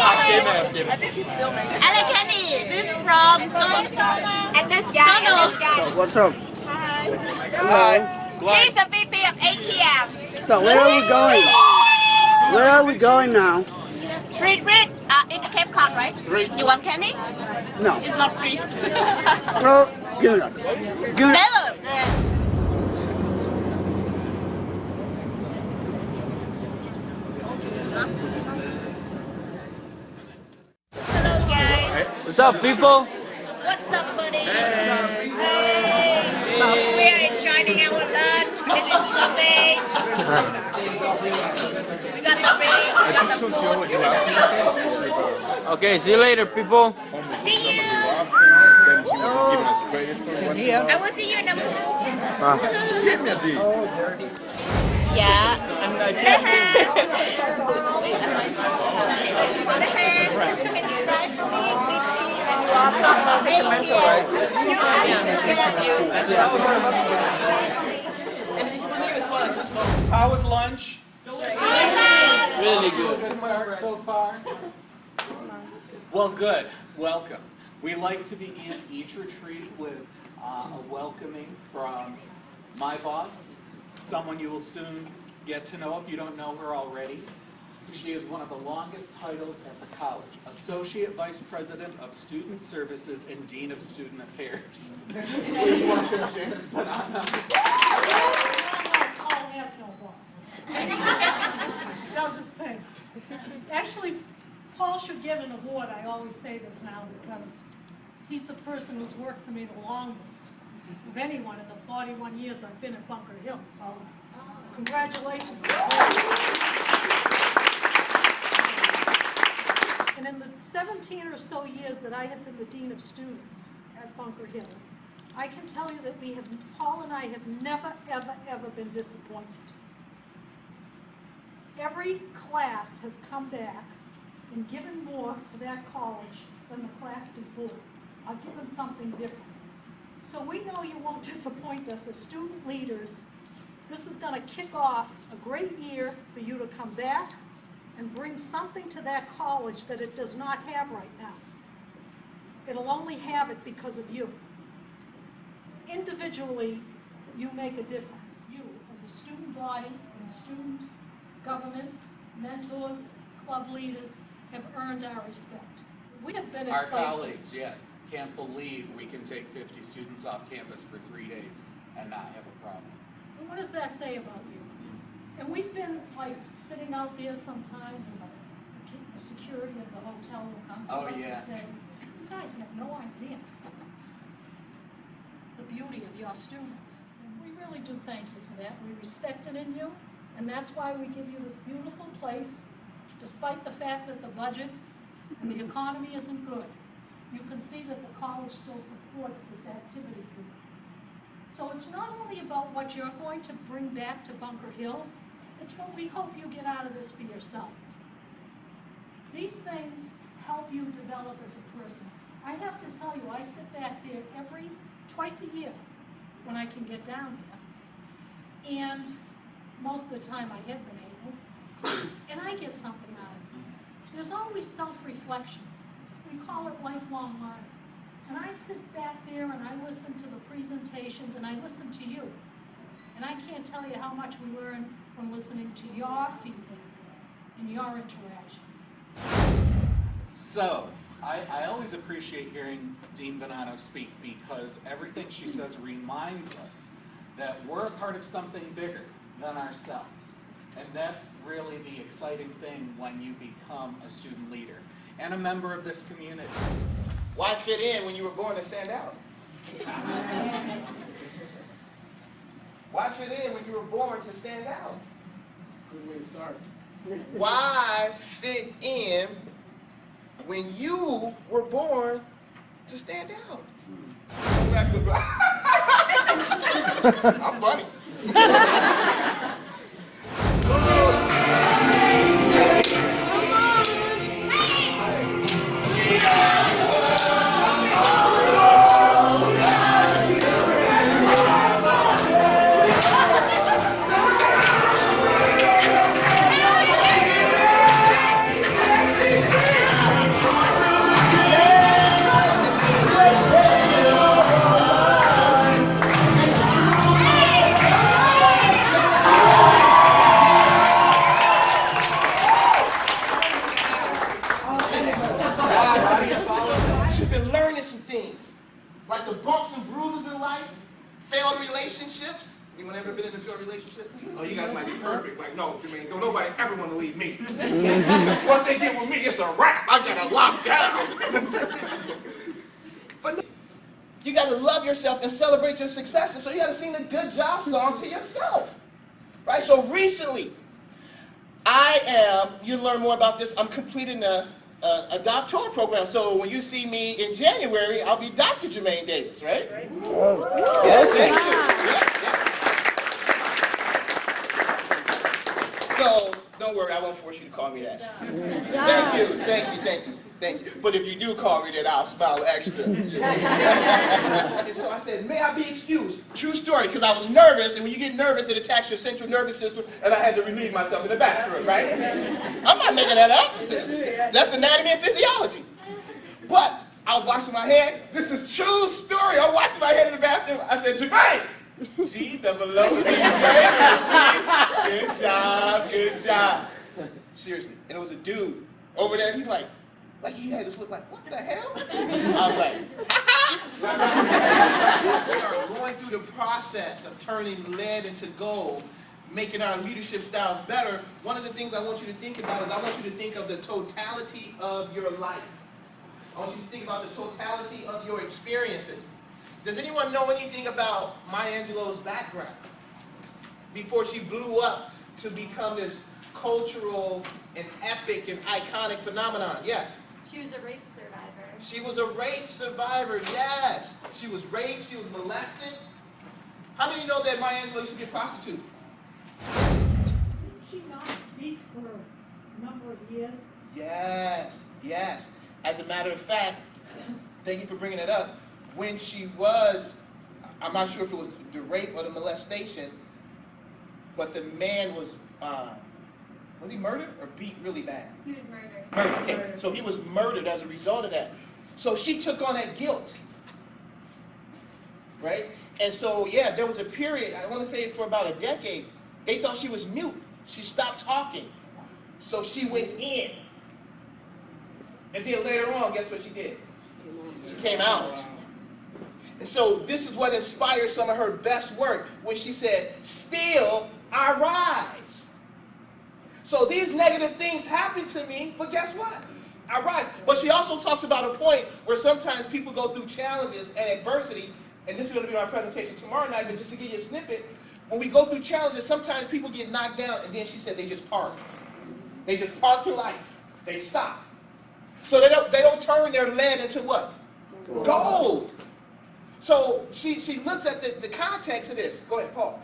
I think he's filming. Alex Kenny, this is from And this guy. What's up? Hi. He's a VP of AKM. So where are we going? Where are we going now? Street read in Cape Cod, right? You want candy? No. It's not free. No. Give it. Give it. Never. Hello, guys. What's up, people? What's up, buddy? Hey. We are enjoying our lunch. This is buffet. We got the range, we got the food. Okay, see you later, people. See you. I will see you in the Yeah. Can you drive for me? How was lunch? Really good. Good start so far? Well, good. Welcome. We like to begin each retreat with a welcoming from my boss, someone you will soon get to know if you don't know her already. She is one of the longest titles at the college, Associate Vice President of Student Services and Dean of Student Affairs. Please welcome Janice Banana. Paul has no boss. He does his thing. Actually, Paul should get an award. I always say this now because he's the person who's worked for me the longest of anyone in the 41 years I've been at Bunker Hill. So, congratulations. And in the 17 or so years that I have been the Dean of Students at Bunker Hill, I can tell you that Paul and I have never, ever, ever been disappointed. Every class has come back and given more to that college than the class before. I've given something different. So we know you won't disappoint us as student leaders. This is going to kick off a great year for you to come back and bring something to that college that it does not have right now. It'll only have it because of you. Individually, you make a difference. You, as a student body and student government, mentors, club leaders, have earned our respect. We have been Our at places. colleagues, can't believe we can take 50 students off campus for 3 days and not have a problem. And what does that say about you? And we've been like sitting out there sometimes, and the security of the hotel will come to us and say, "You guys have no idea the beauty of your students." And we really do thank you for that. We respect it in you, and that's why we give you this beautiful place, despite the fact that the budget and the economy isn't good. You can see that the college still supports this activity for you. So it's not only about what you're going to bring back to Bunker Hill, it's what we hope you get out of this for yourselves. These things help you develop as a person. I have to tell you, I sit back there twice a year when I can get down here. And most of the time I have been able, and I get something out of it. There's always self-reflection. We call it lifelong learning. And I sit back there and I listen to the presentations and I listen to you. And I can't tell you how much we learn from listening to your feedback and your interactions. So, I always appreciate hearing Dean Bonanno speak because everything she says reminds us that we're a part of something bigger than ourselves. And that's really the exciting thing when you become a student leader and a member of this community. Why fit in when you were born to stand out? Why fit in when you were born to stand out? Good way to start. Why fit in when you were born to stand out? I'm funny. in life, failed relationships. Anyone ever been in a failed relationship? Oh, you guys might be perfect. Like, no, Jermaine, don't nobody ever want to leave me. Once they get with me, it's a wrap. I got to lock down. But no, you got to love yourself and celebrate your successes. So you got to sing the good job song to yourself. Right? So recently, you'll learn more about this, I'm completing a doctoral program. So when you see me in January, I'll be Dr. Jermaine Davis, right? Yes, thank you. Yeah. So don't worry, I won't force you to call me that. Thank you. But if you do call me that, I'll smile extra. And so I said, may I be excused? True story, because I was nervous, and when you get nervous, it attacks your central nervous system, and I had to relieve myself in the bathroom, right? I'm not making that up. That's anatomy and physiology. But I was washing my head. This is true story. I was washing my head in the bathroom. I said, Jermaine! G-double-O-D-J. Good job. Seriously. And it was a dude over there. He's like he had this look like, what the hell? I was like, we are going through the process of turning lead into gold, making our leadership styles better. One of the things I want you to think about is I want you to think of the totality of your life. I want you to think about the totality of your experiences. Does anyone know anything about Maya Angelou's background before she blew up to become this cultural and epic and iconic phenomenon? Yes. She was a rape survivor. She was a rape survivor, yes. She was raped, she was molested. How many know that Maya Angelou used to be a prostitute? Did she not speak for a number of years? Yes. As a matter of fact, thank you for bringing it up, when she was, I'm not sure if it was the rape or the molestation, but the man was he murdered or beat really bad? He was murdered. Murdered, okay. So he was murdered as a result of that. So she took on that guilt, right? And so, yeah, there was a period, I want to say for about a decade, they thought she was mute. She stopped talking. So she went in. And then later on, guess what she did? She came out. And so this is what inspired some of her best work when she said, still I rise. So these negative things happen to me, but guess what? I rise. But she also talks about a point where sometimes people go through challenges and adversity, and this is going to be my presentation tomorrow night, but just to give you a snippet, when we go through challenges, sometimes people get knocked down, and then she said they just park. They just park in life. They stop. So they don't turn their lead into what? Gold. So she looks at the context of this. Go ahead, Paul.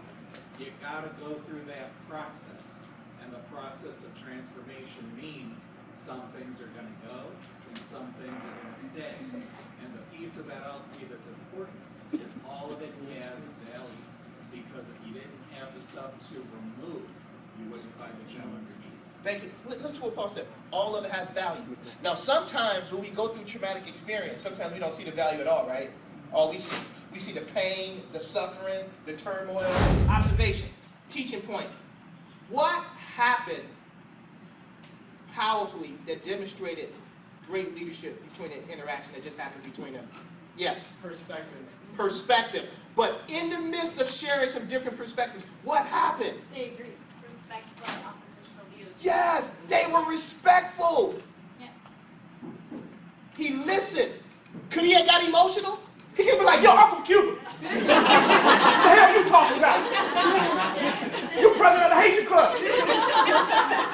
You got to go through that process. And the process of transformation means some things are going to go and some things are going to stay. And the piece about alchemy that's important is all of it has value. Because if you didn't have the stuff to remove, you wouldn't find the gem underneath. Thank you. Listen to what Paul said. All of it has value. Now, sometimes when we go through traumatic experience, sometimes we don't see the value at all, right? We see the pain, the suffering, the turmoil. Observation, teaching point. What happened powerfully that demonstrated great leadership between an interaction that just happened between them? Yes? Perspective. But in the midst of sharing some different perspectives, what happened? They agreed. Respectful oppositional views. Yes, they were respectful. Yeah. He listened. Could he have got emotional? He could be like, yo, I'm from Cuba. What the hell you talking about? You president of the Haitian Club.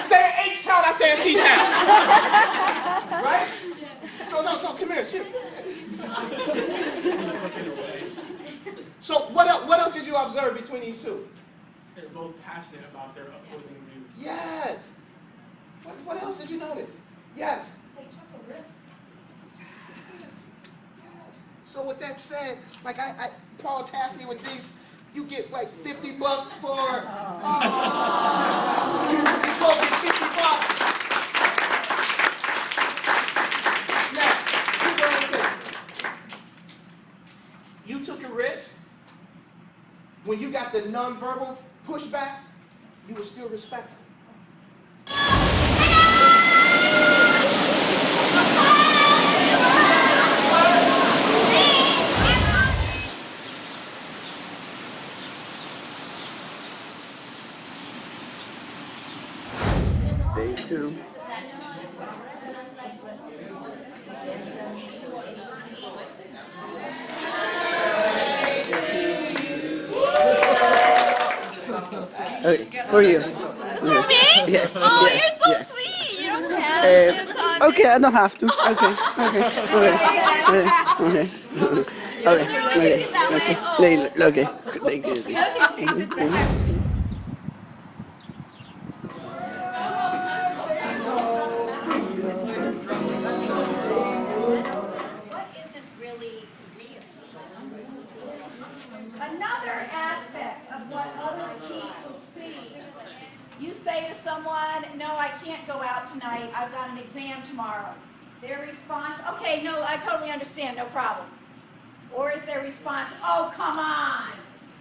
Stay in H-Town, I stay in C-Town. Right? So no, come here, sit. So what else did you observe between these two? They're both passionate about their opposing views. Yes. What else did you notice? Yes. They took a risk. Yes. So with that said, like Paul tasked me with these. You get like $50 for. You both get $50. Now, here's what I'm saying. You took a risk. When you got the nonverbal pushback, you were still respectful. Okay, 2. Okay, for you. This is for me? Yes. Oh, yes, you're so yes. sweet. You don't have to sit on Okay, I don't have to. Okay, okay. Okay. Thank you. What isn't really real? Another aspect of what other people see. You say to someone, no, I can't go out tonight. I've got an exam tomorrow. Their response, okay, no, I totally understand, no problem. Or is their response, oh, come on.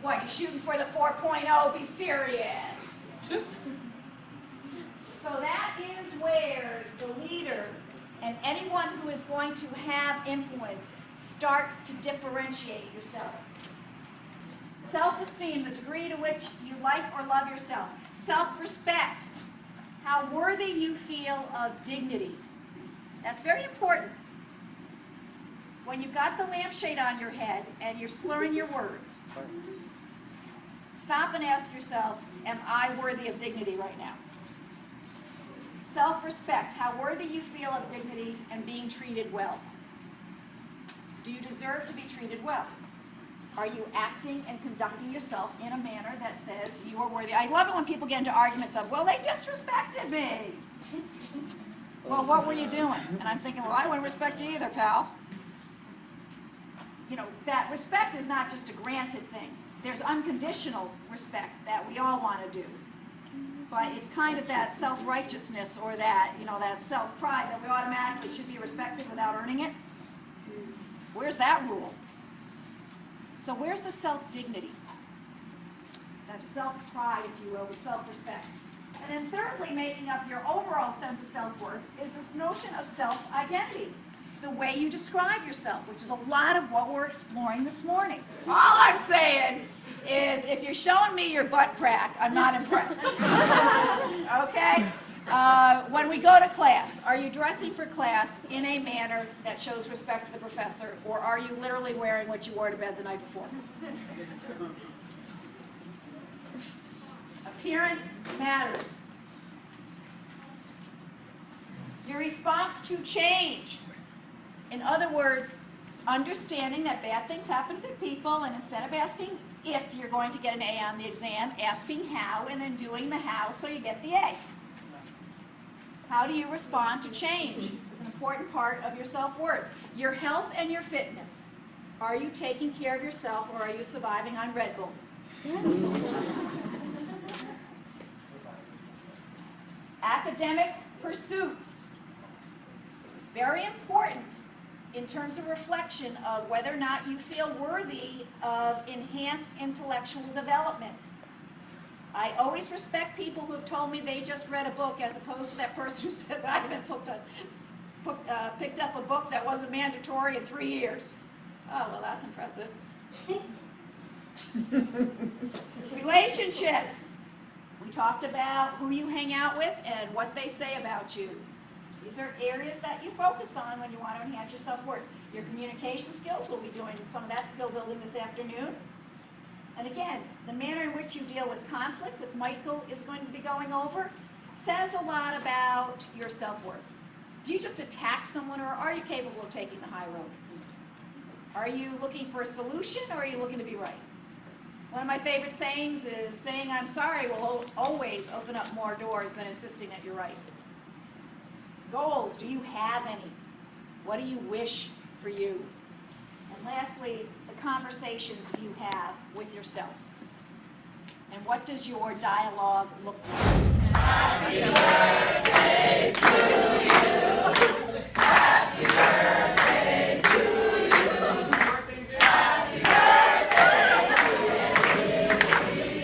What, you shooting for the 4.0? Be serious. So that is where the leader and anyone who is going to have influence starts to differentiate yourself. Self-esteem, the degree to which you like or love yourself. Self-respect, how worthy you feel of dignity. That's very important. When you've got the lampshade on your head and you're slurring your words, stop and ask yourself, am I worthy of dignity right now? Self-respect, how worthy you feel of dignity and being treated well. Do you deserve to be treated well? Are you acting and conducting yourself in a manner that says you are worthy? I love it when people get into arguments of, well, they disrespected me. Well, what were you doing? And I'm thinking, well, I wouldn't respect you either, pal. You know, that respect is not just a granted thing. There's unconditional respect that we all want to do. But it's kind of that self-righteousness or that, you know, that self-pride that we automatically should be respected without earning it. Where's that rule? So where's the self-dignity? That self-pride, if you will, or self-respect. And then thirdly, making up your overall sense of self-worth is this notion of self-identity. The way you describe yourself, which is a lot of what we're exploring this morning. All I'm saying is if you're showing me your butt crack, I'm not impressed. Okay? When we go to class, are you dressing for class in a manner that shows respect to the professor, or are you literally wearing what you wore to bed the night before? Appearance matters. Your response to change. In other words, understanding that bad things happen to people, and instead of asking if you're going to get an A on the exam, asking how, and then doing the how so you get the A. How do you respond to change is an important part of your self-worth. Your health and your fitness. Are you taking care of yourself, or are you surviving on Red Bull? Academic pursuits. Very important in terms of reflection of whether or not you feel worthy of enhanced intellectual development. I always respect people who have told me they just read a book as opposed to that person who says, I haven't picked up a book that wasn't mandatory in 3 years. Oh, well, that's impressive. Relationships. We talked about who you hang out with and what they say about you. These are areas that you focus on when you want to enhance your self-worth. Your communication skills, we'll be doing some of that skill building this afternoon. And again, the manner in which you deal with conflict, that Michael is going to be going over, says a lot about your self-worth. Do you just attack someone, or are you capable of taking the high road? Are you looking for a solution, or are you looking to be right? One of my favorite sayings is, saying I'm sorry will always open up more doors than insisting that you're right. Goals, do you have any? What do you wish for you? And lastly, the conversations you have with yourself. And what does your dialogue look like? Happy birthday to you. Happy birthday to you. Happy birthday to you.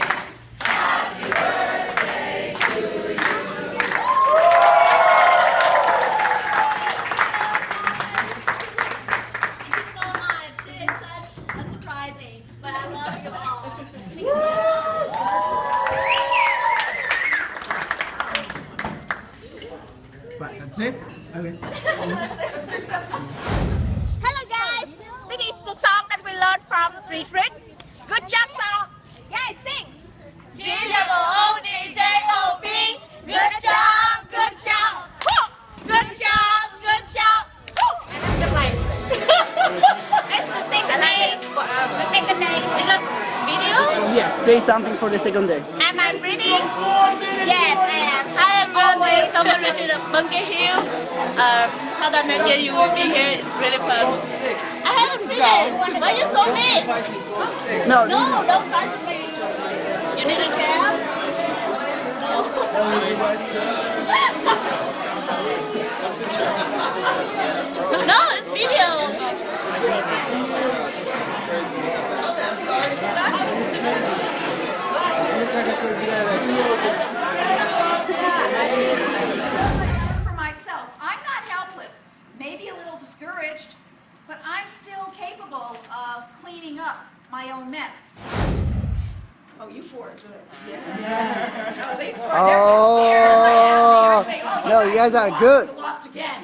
Happy birthday to you. Thank you so much. It's such a surprising, but I love you all. Thank you so much. it? Okay. Hello guys, this is the song that we learned from Street Trick. Good job song. Guys, sing. G-O-O-D-J-O-B. Good job, good job. Woo! Good job, good job. Woo! Just like. That's the second day. The second day is the video. Yes, say something for the second day. Am I ready? Yes, I am. Hi everyone, someone ready to Banquet here. How that next year you will be here. It's really fun. I haven't finished. Why you so mean? No, No, don't try to be. You need a chair? No, it's video. For myself, I'm not helpless, maybe a little discouraged, but I'm still capable of cleaning up my own mess. Oh, you four are good. Yeah. Oh, these four, they're just scared. Oh, no, you guys are good. You lost again.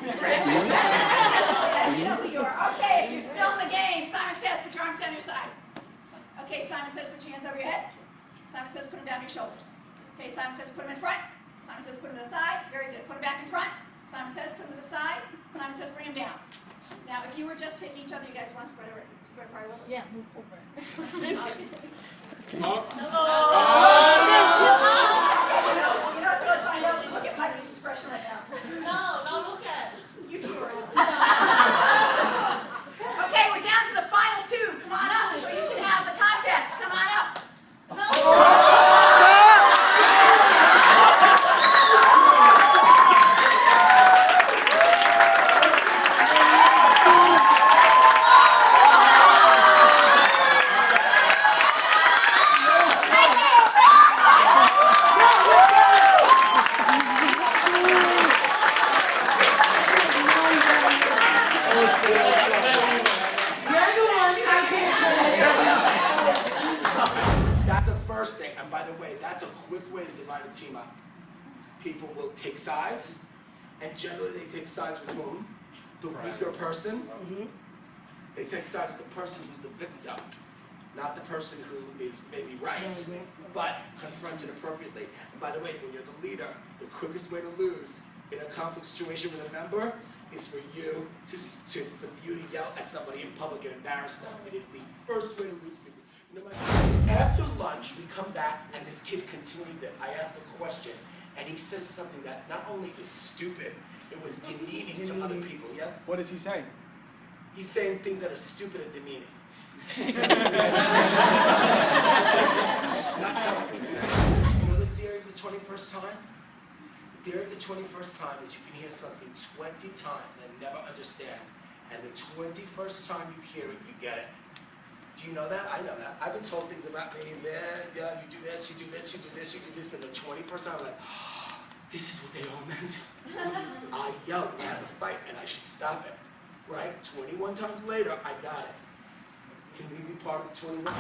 You know who you are. Okay, if you're still in the game, Simon says, put your arms down your side. Okay, Simon says, put your hands over your head. Simon says, put them down your shoulders. Okay, Simon says, put them in front. Simon says, put them to the side. Very good. Put them back in front. Simon says, put them to the side. Simon says, bring them down. Now, if you were just hitting each other, you guys want to spread apart a little bit? Yeah, move over. You know, it's really funny. Look at Mikey's expression right now. No, don't look at it. You two are in. Okay, we're down to the final two. Come on up so you can have the contest. Come on up. That's the first thing. And by the way, that's a quick way to divide a team up. People will take sides, and generally they take sides with whom? The weaker person. They take sides with the person who's the victim, not the person who is maybe right, but confronted appropriately. And by the way, when you're the leader, the quickest way to lose in a conflict situation with a member is for you to yell at somebody in public and embarrass them. It is the first way to lose people. You know, after lunch, we come back and this kid continues it. I ask a question, and he says something that not only is stupid, it was demeaning to other people. Yes? What is he saying? He's saying things that are stupid and demeaning. Not telling him that. You know the theory of the 21st time? The theory of the 21st time is you can hear something 20 times and never understand. And the 21st time you hear it, you get it. Do you know that? I know that. I've been told things about me, man, yeah, you do this, you do this, you do this, you do this. Then the 21st time, I'm like, oh, this is what they all meant. I yelled, we had a fight, and I should stop it. Right? 21 times later, I got it. Can we be part of 21?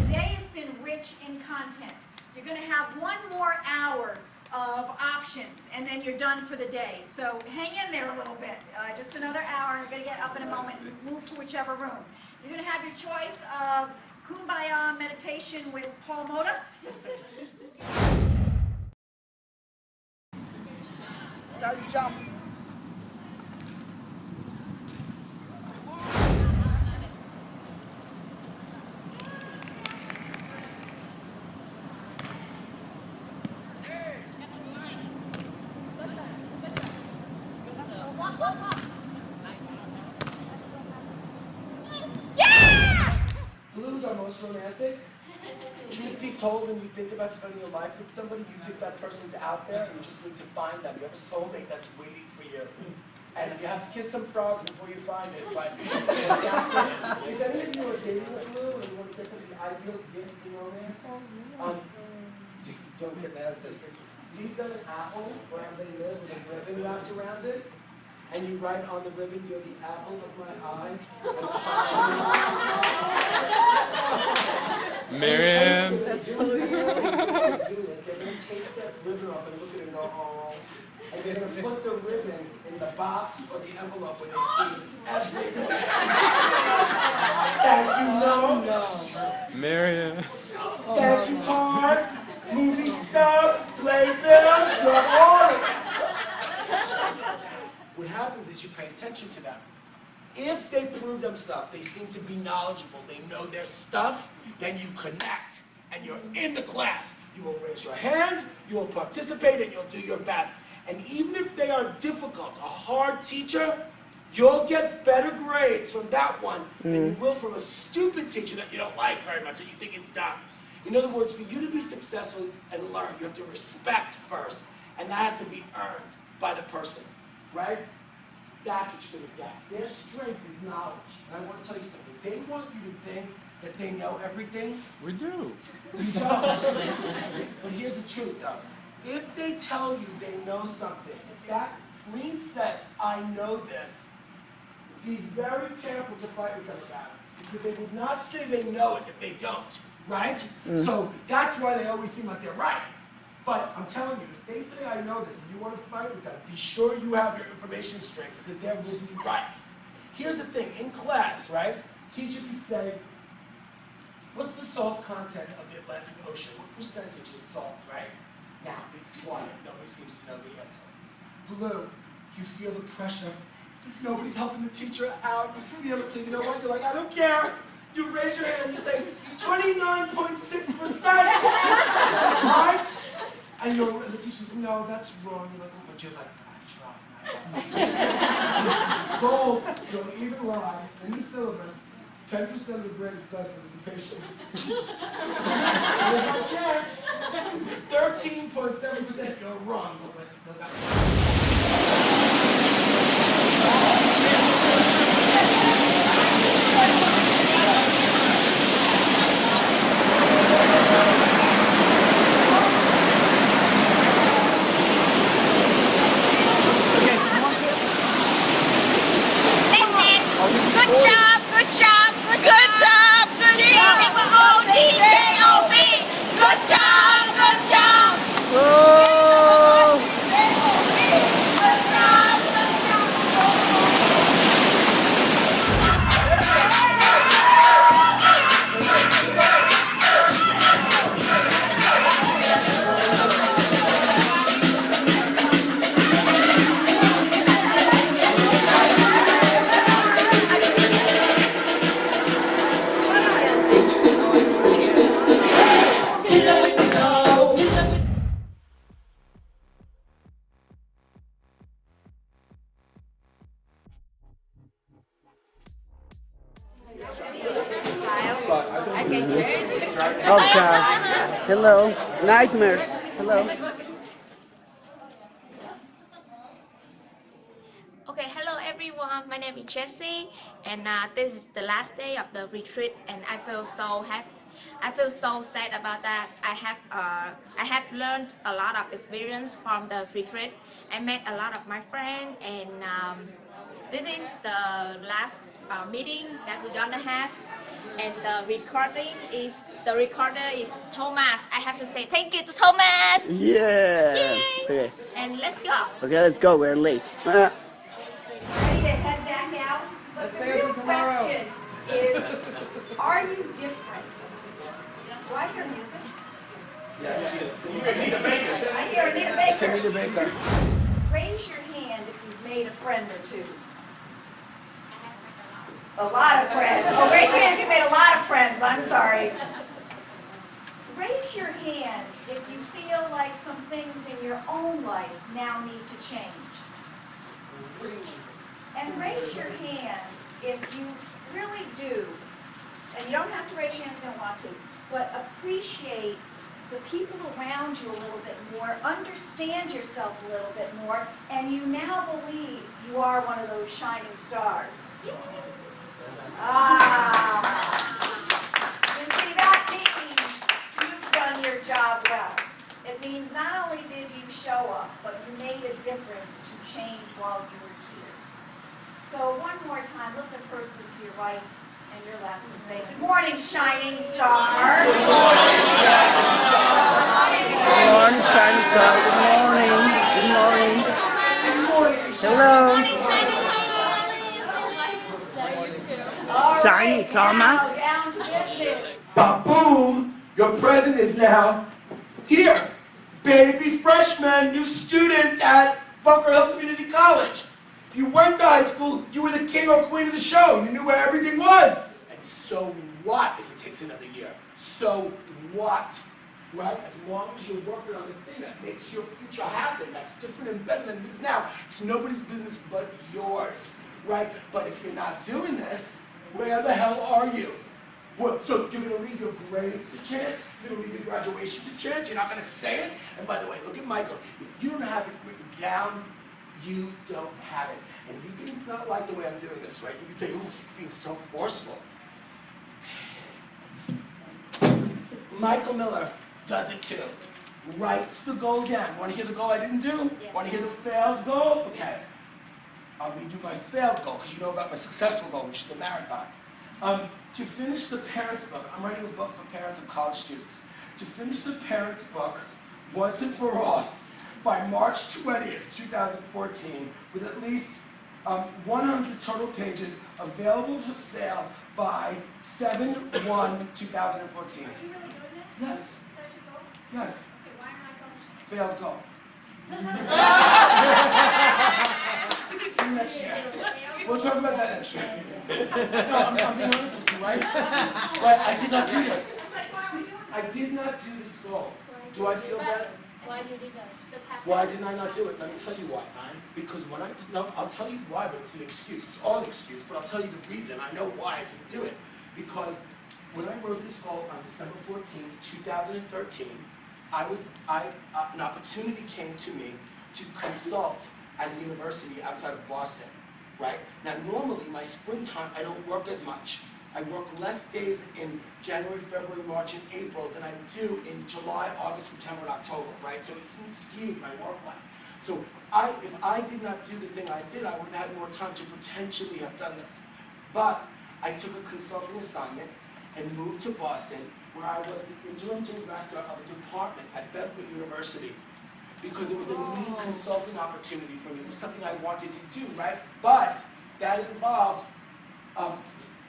Today has been rich in content. You're going to have one more hour of options, and then you're done for the day. So hang in there a little bit. Just another hour. You're going to get up in a moment and move to whichever room. You're going to have your choice of Kumbaya meditation with Paul Moda. Now you jump. Blues are most romantic. Truth be told, when you think about spending your life with somebody, you think that person's out there and you just need to find them. You have a soulmate that's waiting for you. And you have to kiss some frogs before you find it. But if any of you are dating a blue and you want to get them the ideal gift in romance, don't get mad at this. Leave them an apple wherever they live with a ribbon wrapped around it. And you write on the ribbon, you're the apple of my eyes. Miriam. They're gonna take that ribbon off and look at it and go, oh. And they're gonna put the ribbon in the box or the envelope where they keep everything. Thank you, notes. Marion. Thank you, cards, movie stubs, playbills, your order. What happens is you pay attention to them. If they prove themselves, they seem to be knowledgeable, they know their stuff, then you connect and you're in the class. You will raise your hand, you will participate, and you'll do your best. And even if they are difficult, a hard teacher, you'll get better grades from that one than you will from a stupid teacher that you don't like very much, that you think is dumb. In other words, for you to be successful and learn, you have to respect first, and that has to be earned by the person, right? That's what you're gonna get. Their strength is knowledge. And I want to tell you something. They want you to think that they know everything. We do. You don't. But here's the truth, though. If they tell you they know something, if that green says, I know this, be very careful to fight with them about it. Because they would not say they know it if they don't, right? So that's why they always seem like they're right. But I'm telling you, if they say I know this and you want to fight with them, be sure you have your information straight because they will be right. Here's the thing, in class, right? Teacher could say, what's the salt content of the Atlantic Ocean? What percentage is salt, right? Now, it's quiet. Nobody seems to know the answer. Blue, you feel the pressure. Nobody's helping the teacher out. You feel it, so you know what? You're like, I don't care. You raise your hand and you say, 29.6%. Right? And the teacher says, no, that's wrong. You're like, oh, but you're like, I tried. Gold, don't even lie. In the syllabus, 10% of the grade is class participation. Here's my chance. 13.7%. You're wrong. I was like, still got Good job, good job, good job, good job. G-O-D-J-O-B. Good job, good job. Whoa! Good job, good job. Okay. Hello. Nightmares. Hello. Okay, hello everyone. My name is Jessie, and this is the last day of the retreat, and I feel so happy. I feel so sad about that. I have learned a lot of experience from the retreat. I met a lot of my friends, and this is the last meeting that we're gonna have. And the recorder is Thomas. I have to say thank you to Thomas. Yeah. Yay. Okay. And let's go. Okay, let's go. We're late. Ready to head back out? But the real question is, are you different? Do I hear music? Yes. You hear Anita Baker. I hear Anita Baker. It's Anita Baker. Raise your hand if you've made a friend or two. A lot of friends. Oh, raise your hand if you made a lot of friends. I'm sorry. Raise your hand if you feel like some things in your own life now need to change. And raise your hand if you really do, and you don't have to raise your hand if you don't want to, but appreciate the people around you a little bit more, understand yourself a little bit more, and you now believe you are one of those shining stars. You see, that means you've done your job well. It means not only did you show up, but you made a difference to change while you were here. So one more time, look at the person to your right and your left and say, good morning, shining star. Good morning, shining Hello. Shiny Thomas. Now, down to business. Ba-boom! Your present is now here. Baby freshman, new student at Bunker Hill Community College. If you went to high school, you were the king or queen of the show. You knew where everything was. And so what if it takes another year? So what? Right? As long as you're working on the thing that makes your future happen, that's different and better than it is now. It's nobody's business but yours. Right? But if you're not doing this, where the hell are you? What, so you're going to leave your grades to chance? You're going to leave your graduation to chance? You're not going to say it? And by the way, look at Michael. If you don't have it written down, you don't have it. And you can not like the way I'm doing this, right? You can say, ooh, he's being so forceful. Michael Miller does it too. Writes the goal down. Want to hear the goal I didn't do? Yeah. Want to hear the failed goal? Okay. I'll redo my failed goal because you know about my successful goal, which is the marathon. To finish the parents' book, I'm writing a book for parents of college students. To finish the parents' book once and for all by March 20th, 2014, with at least 100 total pages available for sale by 7/1/2014. Are you really doing it? Yes, Is that your goal? yes, Okay, why am I publishing? failed goal. See you next year. We'll talk about that next year. No, I'm being honest with you, right? Right, I did not do this. It's like, why are we doing it? I did not do this goal. Do I feel bad? Why you did that? The tap. Why didn't I not do it? Let me tell you why. Because when I, no, I'll tell you why, but it's an excuse. It's all an excuse, but I'll tell you the reason. I know why I didn't do it. Because when I wrote this goal on December 14, 2013, an opportunity came to me to consult at a university outside of Boston, right? Now, normally, my springtime, I don't work as much. I work less days in January, February, March, and April than I do in July, August, September, and October, right? So it's skewed my work life. So if I did not do the thing I did, I would have had more time to potentially have done this. But I took a consulting assignment and moved to Boston, where I was the interim director of a department at Banquet University, because it was a new consulting opportunity for me. It was something I wanted to do, right? But that involved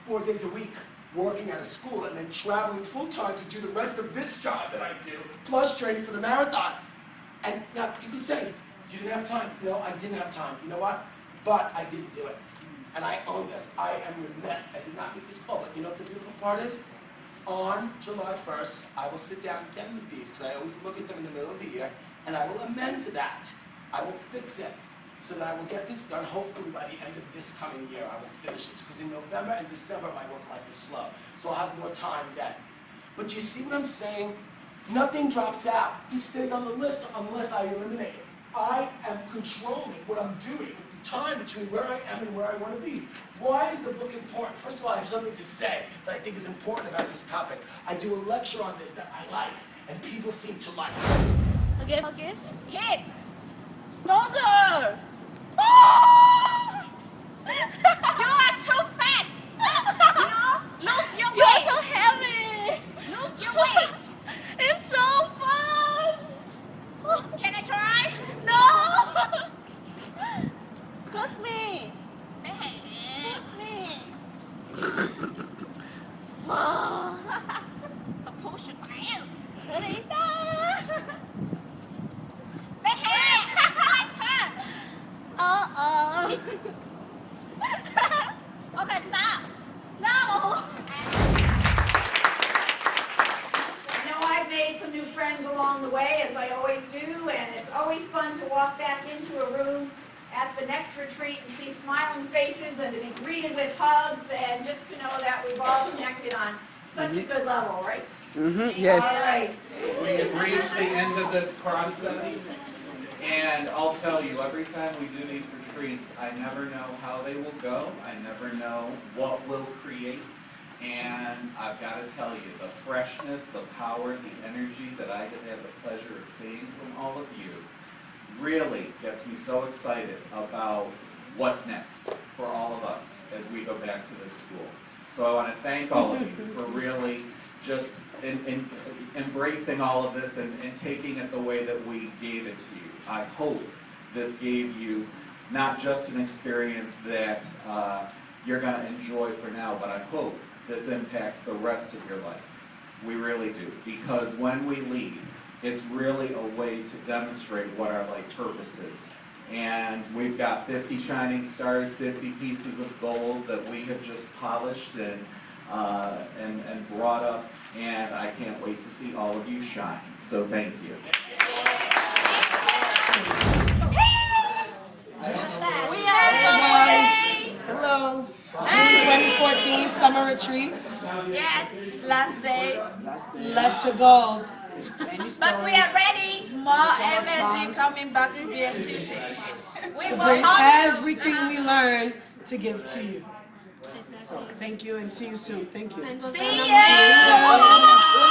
4 days a week working at a school and then traveling full-time to do the rest of this job that I do, plus training for the marathon. And now, you could say, you didn't have time. No, I didn't have time. You know what? But I didn't do it. And I own this. I am remiss. I did not meet this goal. But you know what the beautiful part is? On July 1st, I will sit down again with these, because I always look at them in the middle of the year, and I will amend to that. I will fix it, so that I will get this done, hopefully by the end of this coming year. I will finish it, because in November and December, my work life is slow. So I'll have more time then. But you see what I'm saying? Nothing drops out. This stays on the list unless I eliminate it. I am controlling what I'm doing with the time between where I am and where I want to be. Why is the book important? First of all, I have something to say that I think is important about this topic. I do a lecture on this that I like, and people seem to like it. Again. Kid. Stronger. Oh! You are too fat. You know? Lose your weight. You are so heavy. Lose your weight. It's so fun. Can I try? No. Push me. Push me. Push it down. Rita. It's my turn. Okay, stop. No. You know, I've made some new friends along the way, as I always do, and it's always fun to walk back into a room at the next retreat and see smiling faces and to be greeted with hugs and just to know that we've all connected on such a good level, right? Yes. All right. We have reached the end of this process, and I'll tell you, every time we do these retreats, I never know how they will go. I never know what we'll create. And I've got to tell you, the freshness, the power, the energy that I have the pleasure of seeing from all of you really gets me so excited about what's next for all of us as we go back to this school. So I want to thank all of you for really just in embracing all of this and taking it the way that we gave it to you. I hope this gave you not just an experience that you're going to enjoy for now, but I hope this impacts the rest of your life. We really do, because when we leave, it's really a way to demonstrate what our life purpose is. And we've got 50 shining stars, 50 pieces of gold that we have just polished and brought up, and I can't wait to see all of you shine. So thank you. We are Hey guys. Hello. June 2014 summer retreat. Yes, Last day, Last day. led to gold. Any stories? but we are ready. More So much energy fun. coming back to BHCC We to will bring also everything we learned to give to you. So, thank you and see you soon. Thank you. see you.